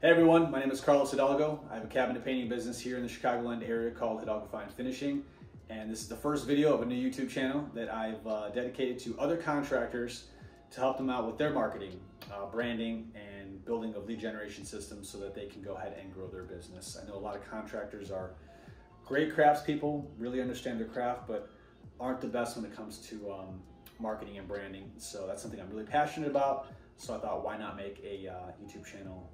Hey everyone, my name is Carlos Hidalgo. I have a cabinet painting business here in the Chicagoland area called Hidalgo Fine Finishing. And this is the first video of a new YouTube channel that I've dedicated to other contractors to help them out with their marketing, branding, and building of lead generation systems so that they can go ahead and grow their business. I know a lot of contractors are great craftspeople, really understand their craft, but aren't the best when it comes to marketing and branding. So that's something I'm really passionate about. So I thought, why not make a YouTube channel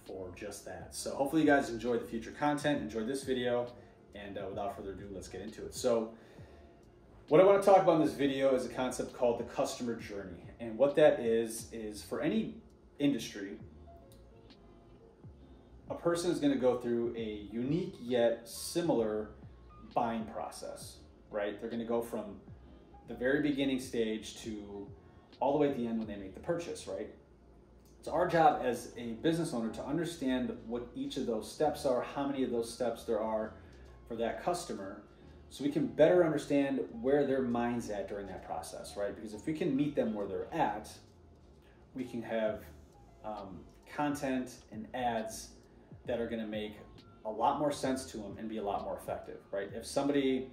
for just that. So hopefully you guys enjoy the future content, enjoy this video, and without further ado, let's get into it. So what I want to talk about in this video is a concept called the customer journey. And what that is for any industry, a person is going to go through a unique yet similar buying process, right? They're going to go from the very beginning stage to all the way at the end when they make the purchase, right? It's our job as a business owner to understand what each of those steps are, how many of those steps there are for that customer, so we can better understand where their mind's at during that process, right? Because if we can meet them where they're at, we can have content and ads that are gonna make a lot more sense to them and be a lot more effective, right? If somebody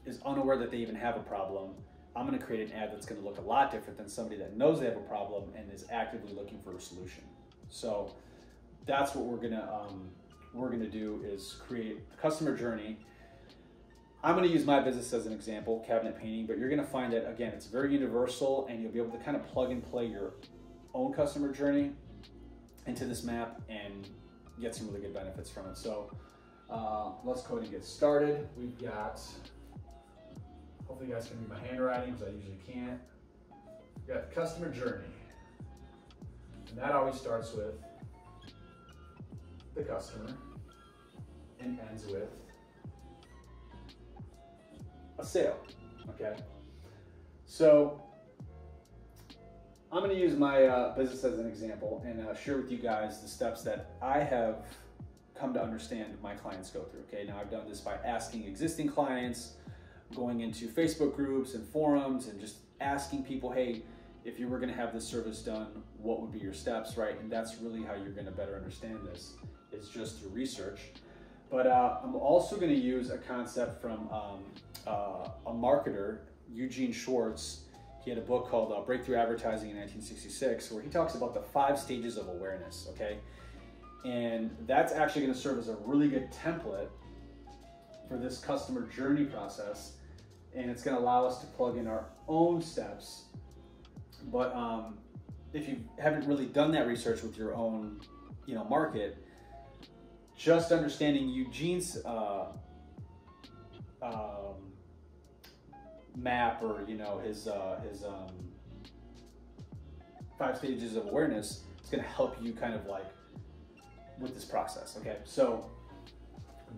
is unaware that they even have a problem, I'm going to create an ad that's going to look a lot different than somebody that knows they have a problem and is actively looking for a solution. So that's what we're going to do is create a customer journey. I'm going to use my business as an example, cabinet painting, but you're going to find that, again, it's very universal and you'll be able to kind of plug and play your own customer journey into this map and get some really good benefits from it. So let's go ahead and get started. We've got, hopefully you guys can read my handwriting because I usually can't. We've got customer journey. And that always starts with the customer and ends with a sale, okay? So I'm gonna use my business as an example and share with you guys the steps that I have come to understand my clients go through, okay? Now I've done this by asking existing clients, going into Facebook groups and forums and just asking people, hey, if you were gonna have this service done, what would be your steps, right? And that's really how you're gonna better understand this, is just through research. But I'm also gonna use a concept from a marketer, Eugene Schwartz. He had a book called Breakthrough Advertising in 1966, where he talks about the 5 stages of awareness, okay? And that's actually gonna serve as a really good template for this customer journey process. And it's going to allow us to plug in our own steps. But if you haven't really done that research with your own, market, just understanding Eugene's map, or his 5 stages of awareness, is going to help you kind of like with this process. Okay, so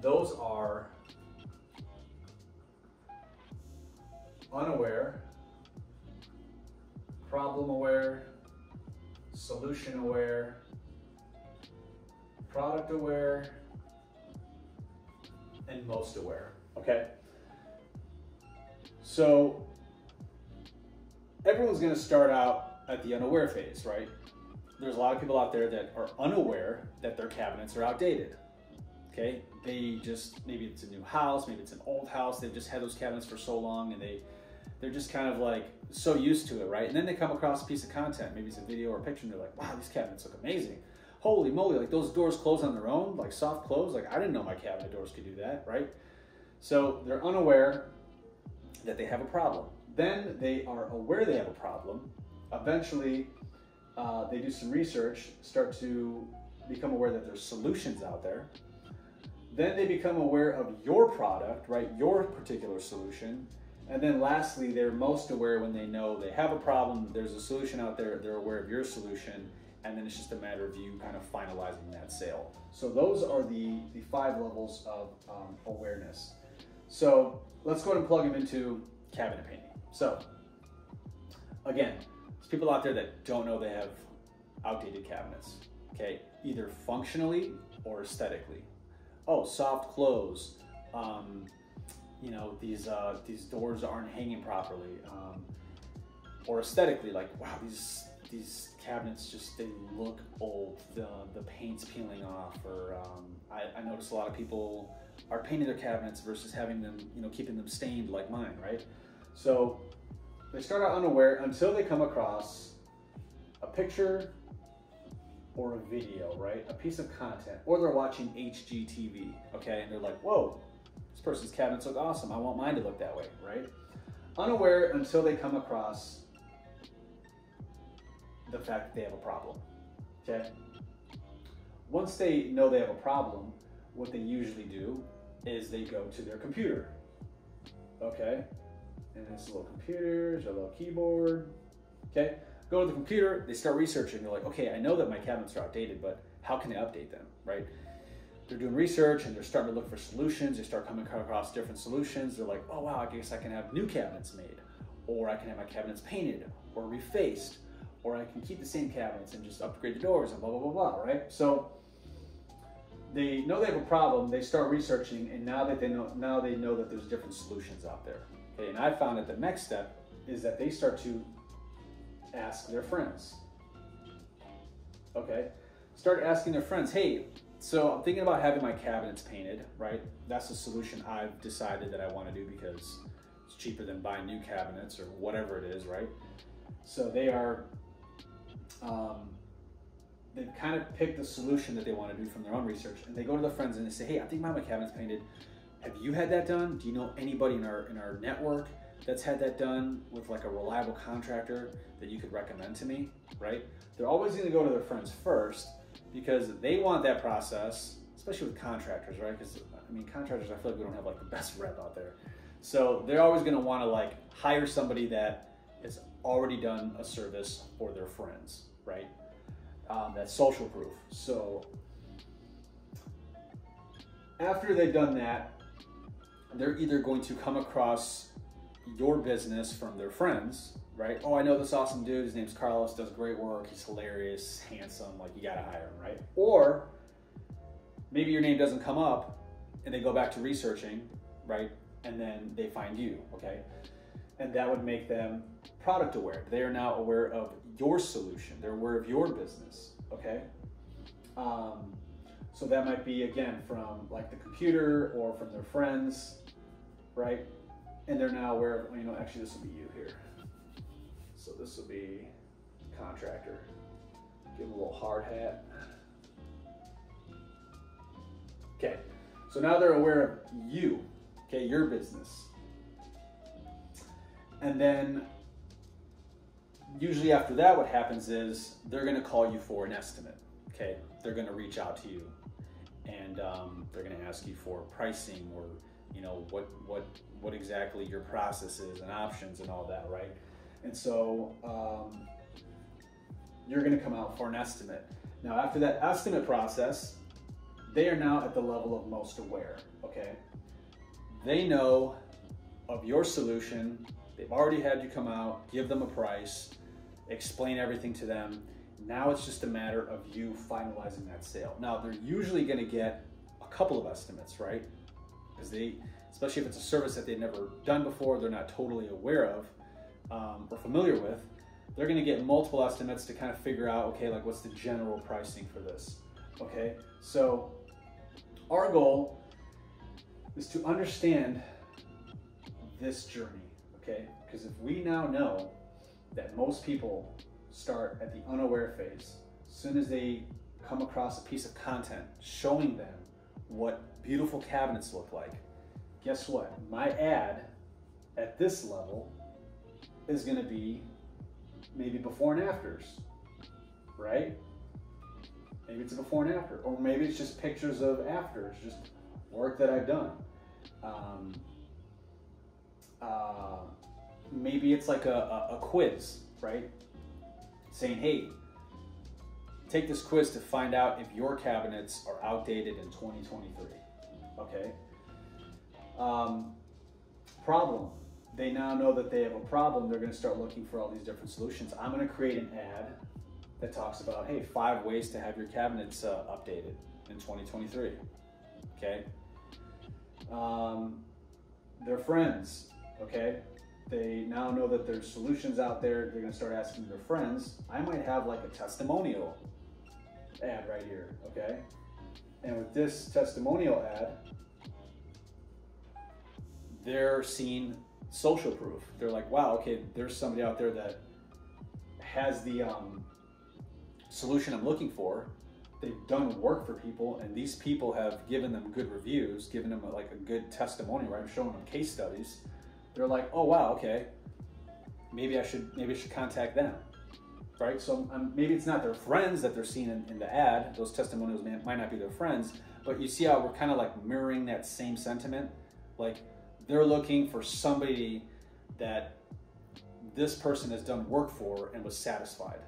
those are unaware, problem aware, solution aware, product aware, and most aware, okay? So everyone's gonna start out at the unaware phase, right? There's a lot of people out there that are unaware that their cabinets are outdated, okay? They just, maybe it's a new house, maybe it's an old house, they've just had those cabinets for so long and they're just kind of like so used to it, right? And then they come across a piece of content, maybe it's a video or a picture, and they're like, wow, these cabinets look amazing. Holy moly, like those doors close on their own, like soft close. Like I didn't know my cabinet doors could do that, right? So they're unaware that they have a problem. Then they are aware they have a problem. Eventually, they do some research, start to become aware that there's solutions out there. Then they become aware of your product, right? Your particular solution. And then lastly, they're most aware when they know they have a problem, there's a solution out there, they're aware of your solution, and then it's just a matter of you kind of finalizing that sale. So those are the 5 levels of awareness. So let's go ahead and plug them into cabinet painting. So again, there's people out there that don't know they have outdated cabinets, okay? Either functionally or aesthetically. Oh, soft close. These doors aren't hanging properly, or aesthetically, like, wow, these these cabinets just, they look old. The paint's peeling off, or I notice a lot of people are painting their cabinets versus having them, keeping them stained like mine, right? So they start out unaware until they come across a picture or a video, right? A piece of content, or they're watching HGTV, okay? And they're like, whoa, this person's cabinets look awesome. I want mine to look that way, right? Unaware until they come across the fact that they have a problem, okay? Once they know they have a problem, what they usually do is they go to their computer, okay? And it's a little computer, there's a little keyboard, okay? Go to the computer, they start researching. They're like, okay, I know that my cabinets are outdated, but how can I update them, right? They're doing research and they're starting to look for solutions. They start coming across different solutions. They're like, oh wow, I guess I can have new cabinets made, or I can have my cabinets painted or refaced, or I can keep the same cabinets and just upgrade the doors and blah, blah, blah, blah, right? So they know they have a problem, they start researching, and now they know that there's different solutions out there. Okay, and I found that the next step is that they start to ask their friends. Okay, start asking their friends, hey, so I'm thinking about having my cabinets painted, right? That's a solution I've decided that I want to do because it's cheaper than buying new cabinets or whatever it is, right? So they are, they've kind of picked the solution that they want to do from their own research, and they go to their friends and they say, hey, I think my cabinet's painted. Have you had that done? Do you know anybody in our network that's had that done with like a reliable contractor that you could recommend to me, right? They're always going to go to their friends first because they want that process, especially with contractors, right? Because I mean, contractors, I feel like we don't have like the best rep out there. So they're always going to want to like hire somebody that has already done a service for their friends, right? That's social proof. So after they've done that, they're either going to come across your business from their friends, right? Oh, I know this awesome dude, his name's Carlos, does great work, he's hilarious, handsome, like you gotta hire him, right? Or maybe your name doesn't come up and they go back to researching, right? And then they find you, okay? And that would make them product aware. They are now aware of your solution. They're aware of your business, okay? So that might be, again, from like the computer or from their friends, right? And they're now aware of, actually this will be you here. So this will be contractor. Give him a little hard hat. Okay, so now they're aware of you, okay, your business. And then usually after that, what happens is they're gonna call you for an estimate, okay? They're gonna reach out to you and they're gonna ask you for pricing or what exactly your process is and options and all that, right? And so you're gonna come out for an estimate. Now after that estimate process, they are now at the level of most aware, okay? They know of your solution. They've already had you come out, give them a price, explain everything to them. Now it's just a matter of you finalizing that sale. Now they're usually gonna get a couple of estimates, right? Because especially if it's a service that they've never done before, they're not totally aware of or familiar with, they're gonna get multiple estimates to kind of figure out, okay, like what's the general pricing for this, okay? So our goal is to understand this journey, okay? Because if we now know that most people start at the unaware phase, as soon as they come across a piece of content showing them what beautiful cabinets look like, guess what? My ad at this level is gonna be maybe before and afters, right? Maybe it's a before and after, or maybe it's just pictures of afters, just work that I've done. Maybe it's like a quiz, right? Saying, hey, take this quiz to find out if your cabinets are outdated in 2023, okay? Problem. They now know that they have a problem. They're gonna start looking for all these different solutions. I'm gonna create an ad that talks about, hey, 5 ways to have your cabinets updated in 2023, okay? Their friends, okay? They now know that there's solutions out there. They're gonna start asking their friends. I might have like a testimonial ad right here, okay? And with this testimonial ad, they're seeing social proof. They're like, wow, okay, there's somebody out there that has the solution I'm looking for. They've done work for people, and these people have given them good reviews, given them like a good testimonial, right? I'm showing them case studies. They're like, oh wow, okay, maybe I should contact them, right? So maybe it's not their friends that they're seeing in the ad. Those testimonials might not be their friends, but you see how we're kind of like mirroring that same sentiment. Like they're looking for somebody that this person has done work for and was satisfied.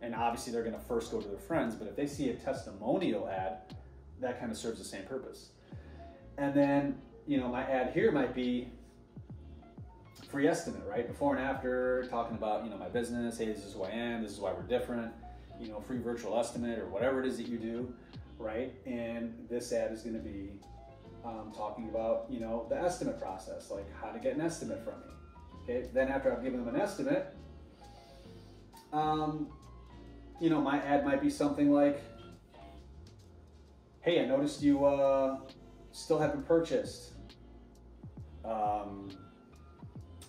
And obviously they're gonna first go to their friends, but if they see a testimonial ad, that kind of serves the same purpose. And then, you know, my ad here might be free estimate, right? Before and after, talking about, you know, my business. Hey, this is who I am. This is why we're different. You know, free virtual estimate or whatever it is that you do, right? And this ad is going to be talking about, you know, the estimate process, like how to get an estimate from me. Okay. Then after I've given them an estimate, you know, my ad might be something like, hey, I noticed you still haven't purchased.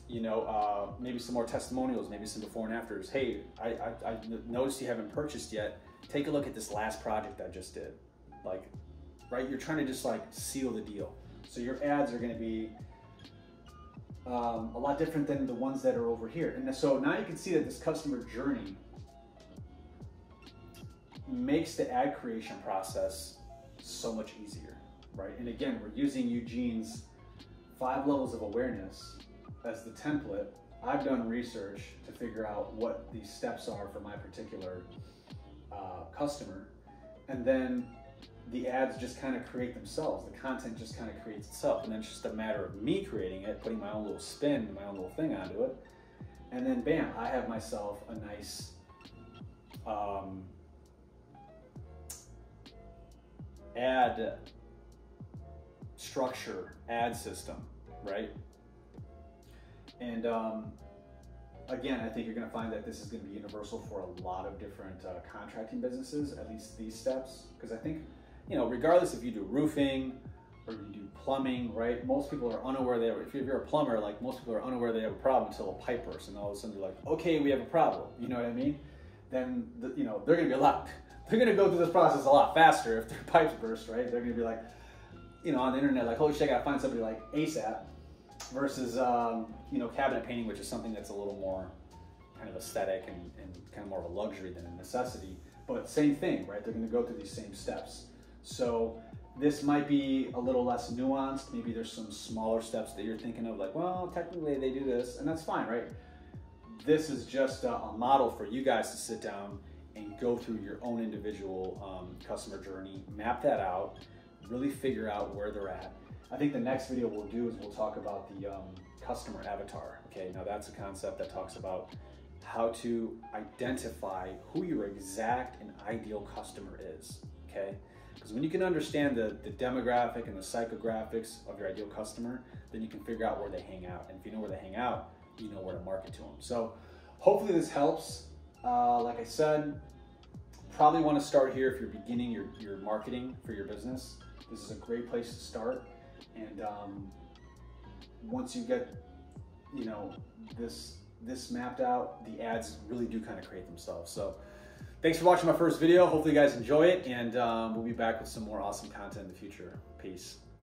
You know, maybe some more testimonials, maybe some before and afters. Hey, I noticed you haven't purchased yet. Take a look at this last project I just did. Like, right? You're trying to just like seal the deal. So your ads are going to be a lot different than the ones that are over here. And so now you can see that this customer journey makes the ad creation process so much easier, right? And again, we're using Eugene's 5 levels of awareness as the template. I've done research to figure out what these steps are for my particular customer, and then the ads just kind of create themselves. The content just kind of creates itself, and then it's just a matter of me creating it, putting my own little spin, my own little thing onto it, and then bam, I have myself a nice ad structure, ad system, right? And again, I think you're going to find that this is going to be universal for a lot of different contracting businesses, at least these steps, because I think, you know, regardless if you do roofing or you do plumbing, right? Most people are unaware that if you're a plumber, like most people are unaware they have a problem until a pipe bursts, and all of a sudden they're like, okay, we have a problem. You know what I mean? Then you know they're going to be they're going to go through this process a lot faster if their pipes burst, right? They're going to be like, you know, on the internet, like, holy shit, I got to find somebody like ASAP. Versus, you know, cabinet painting, which is something that's a little more kind of aesthetic and kind of more of a luxury than a necessity. But same thing, right? They're going to go through these same steps. So this might be a little less nuanced. Maybe there's some smaller steps that you're thinking of, like, well, technically they do this, and that's fine, right? This is just a model for you guys to sit down and go through your own individual customer journey, map that out, really figure out where they're at. I think the next video we'll do is we'll talk about the customer avatar. Okay, now that's a concept that talks about how to identify who your exact and ideal customer is. Okay, because when you can understand the demographic and the psychographics of your ideal customer, then you can figure out where they hang out. And if you know where they hang out, you know where to market to them. So hopefully this helps. Like I said, probably want to start here if you're beginning your marketing for your business. This is a great place to start. And once you get, you know, this mapped out, the ads really do kind of create themselves. So thanks for watching my first video. Hopefully you guys enjoy it, and we'll be back with some more awesome content in the future. Peace.